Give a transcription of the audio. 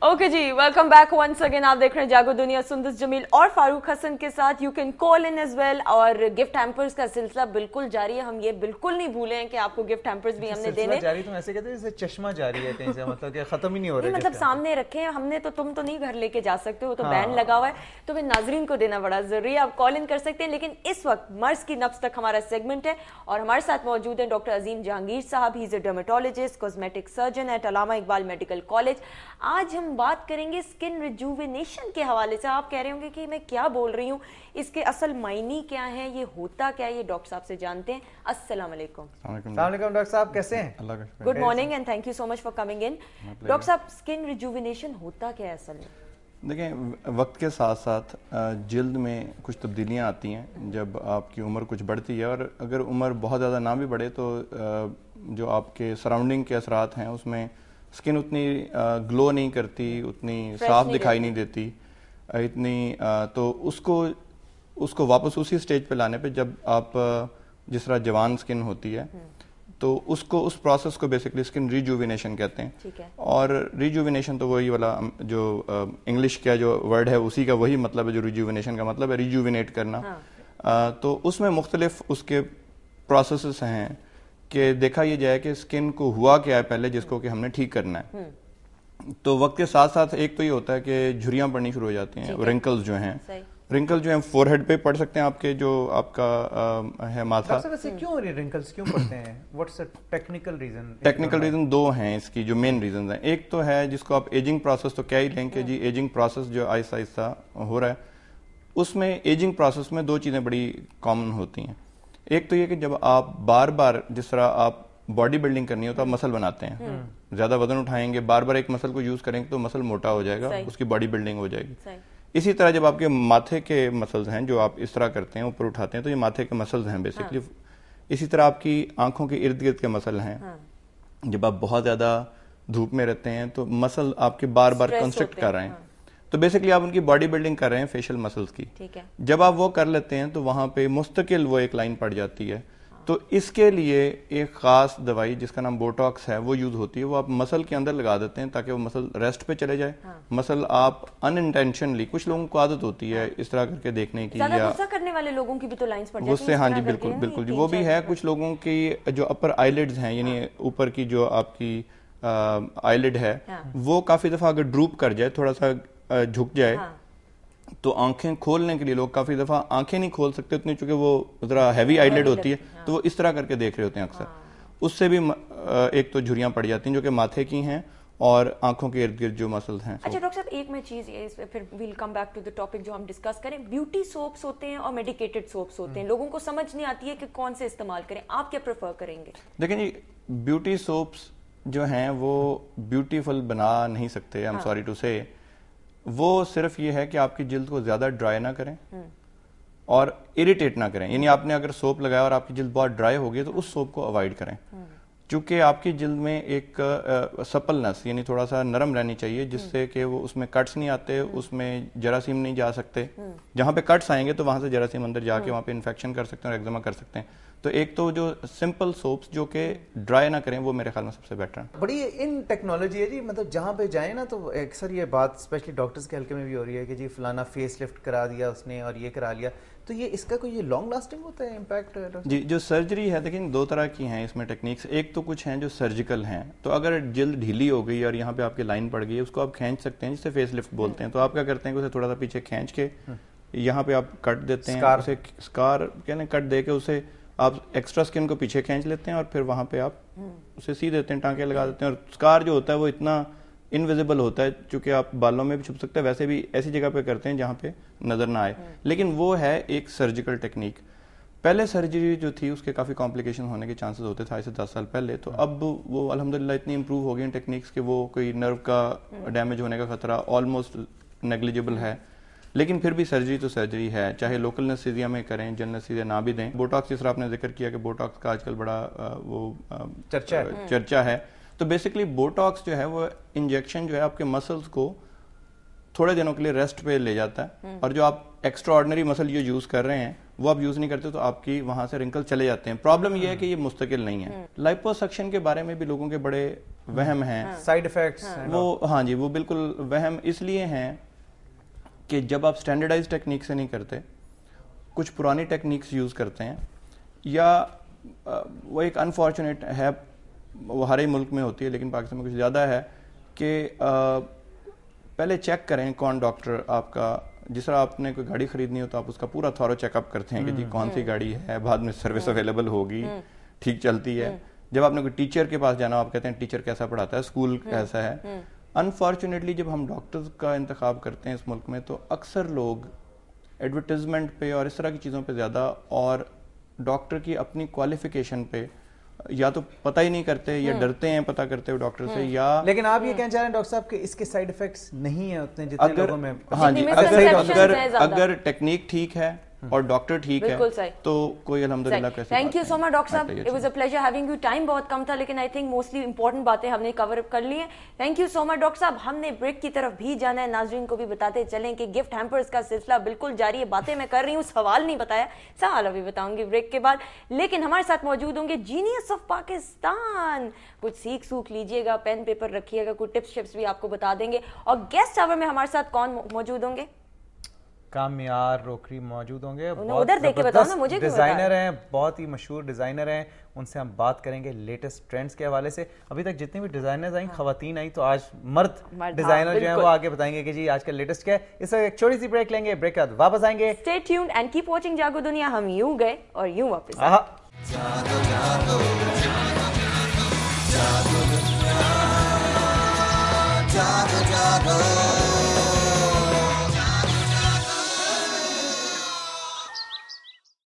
Okay जी, welcome back once again. आप देख रहे हैं जागो दुनिया, सुंदस जमील और फारूक हसन के साथ। You can call in as well. और गिफ्ट हैम्पर्स का सिलसिला बिल्कुल जारी है। हम ये बिल्कुल नहीं भूले हैं कि आपको गिफ्ट हैम्पर्स भी हमने देने जारी। तुम ऐसे कहते हैं जैसे चश्मा जारी है कहीं से, मतलब कि खत्म ही नहीं हो रहा है। मतलब सामने रखे हैं हमने, तो तुम तो नहीं घर लेके जा सकते हो, तो बैन लगा हुआ है, तो फिर नाजरीन को देना बड़ा जरूरी है। आप कॉल इन कर सकते हैं। लेकिन इस वक्त मर्ज की नब्ज तक हमारा सेगमेंट है और हमारे साथ मौजूद हैं डॉक्टर अजीम जहांगीर साहब। He is a dermatologist, cosmetic surgeon eight Allama Iqbal medical college. आज हम बात करेंगे स्किन रिजुविनेशन के हवाले से। आप कह रहे होंगे कि मैं क्या बोल रही हूँ, इसके असल मायने क्या है, ये होता क्या है, ये डॉक्टर साहब से जानते हैं। अस्सलाम वालेकुम। डॉक्टर साहब, कैसे हैं? Good morning and thank you so much for coming in. Doctor साहब, स्किन रिजुविनेशन होता क्या है असल में? देखें, वक्त के साथ साथ जिल्द में कुछ तब्दीलियां आती हैं जब आपकी उम्र कुछ बढ़ती है, और अगर उम्र बहुत ज़्यादा ना भी बढ़े तो जो आपके सराउंडिंग के असरात हैं उसमें स्किन उतनी ग्लो नहीं करती, उतनी साफ दिखाई नहीं देती इतनी, तो उसको वापस उसी स्टेज पे लाने पे, जब आप जिस तरह जवान स्किन होती है तो उस प्रोसेस को बेसिकली स्किन रिजुविनेशन कहते हैं। ठीक है। और रिजुविनेशन तो वही वाला जो इंग्लिश का जो वर्ड है उसी का वही मतलब है जो रिजुविनेशन का मतलब है, रिजुविनेट करना। तो उसमें मुख्तलिफ उसके प्रोसेसेस हैं कि देखा ये जाए कि स्किन को हुआ क्या है पहले, जिसको कि हमने ठीक करना है। तो वक्त के साथ साथ एक तो ये होता है कि झुर्रियां पड़नी शुरू हो जाती हैं, रिंकल्स जो हैं, रिंकल जो है फोरहेड पे पड़ सकते हैं, आपके जो आपका है माथा। वैसे क्यों रिंकल्स क्यों पड़ते हैं? What's the technical reason? Technical reason दो हैं इसकी, जो मेन रीजन हैं। एक तो है जिसको आप एजिंग प्रोसेस तो क्या ही लेंगे जी, एजिंग प्रोसेस जो आहिस्ता आहिस्ता हो रहा है, उसमें एजिंग प्रोसेस में दो चीज़ें बड़ी कॉमन होती हैं। एक तो ये कि जब आप बार बार, जिस तरह आप बॉडी बिल्डिंग करनी हो तो आप मसल बनाते हैं, ज्यादा वजन उठाएंगे, बार बार एक मसल को यूज करेंगे तो मसल मोटा हो जाएगा, उसकी बॉडी बिल्डिंग हो जाएगी। इसी तरह जब आपके माथे के मसल्स हैं जो आप इस तरह करते हैं, ऊपर उठाते हैं, तो ये माथे के मसल्स हैं बेसिकली। इसी तरह आपकी आंखों के इर्द गिर्द के मसल हैं। जब आप बहुत ज्यादा धूप में रहते हैं तो मसल आपके बार बार कंस्ट्रक्ट कर रहे हैं, तो बेसिकली आप उनकी बॉडी बिल्डिंग कर रहे हैं फेशियल मसल्स की। ठीक है। जब आप वो कर लेते हैं तो वहां पे मुस्तकिल वो एक लाइन पड़ जाती है। तो इसके लिए एक खास दवाई जिसका नाम बोटॉक्स है वो यूज होती है। वो आप मसल के अंदर लगा देते हैं ताकि वो मसल रेस्ट पे चले जाए। मसल आप अनइंटेंशनली, कुछ लोगों को आदत होती है इस तरह करके देखने की, या गुस्सा करने वाले लोगों की भी तो लाइंस पड़ जाती हैं गुस्से, हाँ जी बिल्कुल बिल्कुल जी, वो भी है। कुछ लोगों की जो अपर आईलिड्स हैं, यानी ऊपर की जो आपकी आईलिड है, वो काफी दफा अगर ड्रूप कर जाए, थोड़ा सा झुक जाए, तो आंखें खोलने के लिए लोग काफी दफा आंखें नहीं खोल सकते उतनी, चूंकि वो जरा हैवी आईलिड होती है, तो वो इस तरह करके देख रहे होते हैं अक्सर। उससे भी एक तो झुर्रियां पड़ जाती हैं जो कि माथे की हैं और आंखों के इर्द गिर्द जो मसल्स हैं। अच्छा डॉक्टर साहब, एक मैं चीज फिर we'll come back to the topic जो हम डिस्कस करें। ब्यूटी सोप्स होते हैं और मेडिकेटेड सोप्स होते हैं, लोगों को समझ नहीं आती है कि कौन से इस्तेमाल करें। आप क्या प्रेफर करेंगे? देखिए जी, ब्यूटी सोप्स जो हैं वो ब्यूटीफुल बना नहीं सकते, आई एम सॉरी टू से। वो सिर्फ ये है कि आपकी जिल्द को ज्यादा ड्राई ना करें और इरिटेट ना करें। यानी आपने अगर सोप लगाया और आपकी जिल्द बहुत ड्राई हो गई तो उस सोप को अवॉइड करें, क्योंकि आपकी जिल्द में एक सपलनेस, यानी थोड़ा सा नरम रहनी चाहिए, जिससे कि वो उसमें कट्स नहीं आते, उसमें जरासीम नहीं जा सकते। जहां पे कट्स आएंगे तो वहां से जरासीम अंदर जाके वहां पे इन्फेक्शन कर सकते हैं और एक्जिमा कर सकते हैं। तो एक तो जो सिंपल सोप्स जो कि ड्राई ना करें, वो मेरे ख्याल में सबसे बेटर है। बड़ी इन टेक्नोलॉजी है जी, मतलब जहाँ पे जाए ना तो अक्सर ये बात स्पेशली डॉक्टर्स के हल्के में भी हो रही है कि जी फलाना फेस लिफ्ट करा दिया उसने और ये करा लिया, तो ये इसका कोई ये लॉन्ग लास्टिंग होता है इम्पैक्ट? जी, जो सर्जरी है, देखिए दो तरह की हैं इसमें टेक्निक्स। एक तो कुछ हैं जो सर्जिकल हैं, तो अगर जिल्द ढीली हो गई और यहाँ पे आपकी लाइन पड़ गई है, उसको आप खींच सकते हैं, जिससे फेस लिफ्ट बोलते हैं। तो आप क्या करते हैं कि उसे थोड़ा सा पीछे खींच के यहाँ पे आप कट देते हैं, उसे स्कार कहने कट दे के उसे आप एक्स्ट्रा स्किन को पीछे खींच लेते हैं और फिर वहां पे आप उसे सी देते हैं, टांके लगा देते हैं। और स्कार जो होता है वो इतना इनविजिबल होता है, चूंकि आप बालों में भी छुप सकते हैं, वैसे भी ऐसी जगह पे करते हैं जहां पे नजर ना आए। लेकिन वो है एक सर्जिकल टेक्निक। पहले सर्जरी जो थी उसके काफी कॉम्प्लिकेशन होने के चांसेस होते थे आज से 10 साल पहले। तो अब वो अल्हम्दुलिल्लाह इतनी इंप्रूव हो गई टेक्निक्स के वो कोई नर्व का डैमेज होने का खतरा ऑलमोस्ट नेग्लिजिबल है। लेकिन फिर भी सर्जरी तो सर्जरी है, चाहे लोकल एनेस्थीसिया में करें, जनरल एनेस्थीसिया ना भी दें। बोटॉक्स, जिस तरह आपने जिक्र किया कि बोटॉक्स का आजकल बड़ा चर्चा है। तो बेसिकली बोटॉक्स जो है वो इंजेक्शन जो है आपके मसल्स को थोड़े दिनों के लिए रेस्ट पे ले जाता है, और जो आप एक्स्ट्रा ऑर्डिनरी मसल यूज कर रहे हैं وہ آپ یوز نہیں کرتے تو آپ کی وہاں سے رنکل چلے جاتے ہیں. پرابلم یہ ہے کہ یہ مستقل نہیں ہے. لائپوسکشن کے بارے میں بھی لوگوں کے بڑے وہم ہیں, سائیڈ ایفیکٹس وہ ہاں جی وہ بالکل وہم اس لیے ہیں کہ جب آپ اسٹینڈرڈائز ٹیکنیک سے نہیں کرتے, کچھ پرانی ٹیکنیکس یوز کرتے ہیں, یا وہ ایک انفارچونیٹ ہے, وہ ہر ہی ملک میں ہوتی ہے لیکن پاکستان میں کچھ زیادہ ہے, کہ پہلے چیک کریں کون ڈاکٹر آپ کا, جس طرح آپ نے کوئی گاڑی خریدنی ہو تو آپ اس کا پورا تھورو چیک اپ کرتے ہیں کہ جی کون سی گاڑی ہے, بعد میں سروس اویلیبل ہوگی, ٹھیک چلتی ہے. جب آپ نے کوئی ٹیچر کے پاس جانا, آپ کہتے ہیں ٹیچر کیسا پڑھاتا ہے, اسکول کیسا ہے. انفارچونیٹلی جب ہم ڈاکٹرز کا انتخاب کرتے ہیں اس ملک میں تو اکثر لوگ ایڈورٹیزمنٹ پہ اور اس طرح کی چیزوں پہ زیادہ, اور ڈاکٹر کی اپنی کوالیفیکیشن پہ یا تو پتہ ہی نہیں کرتے یا ڈرتے ہیں پتہ کرتے ہوئے ڈاکٹر سے. یا لیکن آپ یہ کہنا چاہ رہے ہیں ڈاکٹر صاحب کہ اس کے سائیڈ ایفیکٹس نہیں ہیں اتنے جتنے لوگوں میں. ہاں جی, اگر ٹیکنیک ٹھیک ہے اور ڈاکٹر ٹھیک ہے تو کوئی الحمدللہ. Thank you so much doctor صاحب, it was a pleasure having you. Time بہت کم تھا لیکن آئی تھنک موسٹلی امپورٹنٹ باتیں ہم نے کور اپ کر لی ہیں. Thank you so much doctor صاحب. ہم نے بریک کی طرف بھی جانا ہے, ناظرین کو بھی بتاتے چلیں کہ گفٹ ہیمپرز کا سلسلہ بالکل جاری ہے. باتیں میں کر رہی ہوں, سوال نہیں بتایا, سوال ابھی بتاؤں گی بریک کے بعد. لیکن ہمارے ساتھ موجود ہوں گے جینیس آف پاکستان. کچھ سوکھ لیجیے گا, پین پیپر رکھیے گا, کچھ ٹپس شپس بھی آپ کو بتا دیں گے. اور گیسٹ آور میں ہمارے ساتھ کون موجود ہوں گے؟ کامیار روکری موجود ہوں گے, ادھر دیکھ کے بتاؤ نا مجھے. ڈیزائنر ہیں, بہت ہی مشہور ڈیزائنر ہیں, ان سے ہم بات کریں گے لیٹسٹ ٹرینڈز کے حوالے سے. ابھی تک جتنے بھی ڈیزائنرز آئیں خواتین آئیں, تو آج مرد ڈیزائنر جو ہیں وہ آگے بتائیں گے کہ جی آج کل لیٹسٹ کیا ہے. اس وقت ایک چھوٹی سی بریک لیں گے, بریک کے بعد واپس آئیں گے. Stay tuned and keep watching Jaago Duniya. ہم یوں گئے اور یوں واپس. جاگو